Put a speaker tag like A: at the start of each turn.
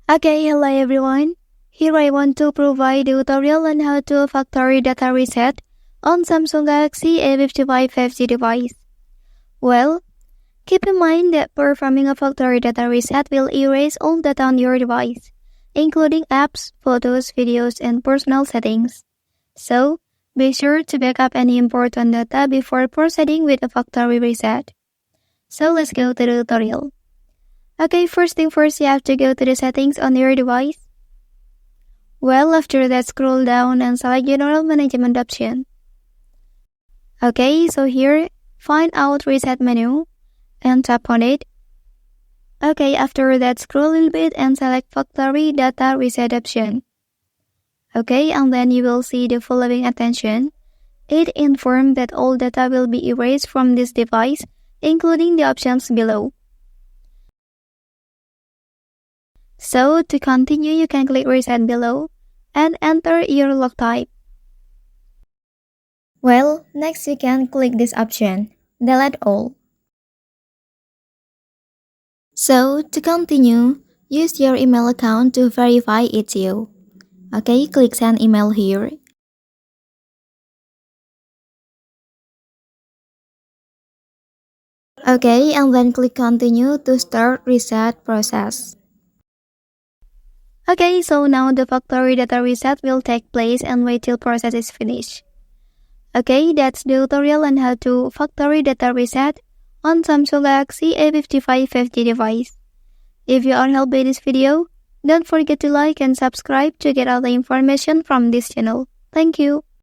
A: Okay, hello everyone. Here I want to provide a tutorial on how to factory data reset on Samsung Galaxy A55 5G device. Well, keep in mind that performing a factory data reset will erase all data on your device, including apps, photos, videos, and personal settings. So, be sure to back up any important data before proceeding with a factory reset. So let's go to the tutorial. Okay, first thing first, you have to go to the settings on your device. Well, after that, scroll down and select General Management option. Okay, so here, find out Reset menu and tap on it. Okay, after that, scroll a little bit and select Factory Data Reset option. Okay, and then you will see the following attention. It informs that all data will be erased from this device, including the options below. So, to continue, you can click Reset below and enter your log type. Well, next you can click this option, Delete All. So, to continue, use your email account to verify it's you. Okay, click Send Email here. Okay, and then click Continue to start reset process. Okay, so now the factory data reset will take place and wait till process is finished. Okay, that's the tutorial on how to factory data reset on Samsung Galaxy A55 5G device. If you are helped by this video, don't forget to like and subscribe to get all the information from this channel. Thank you.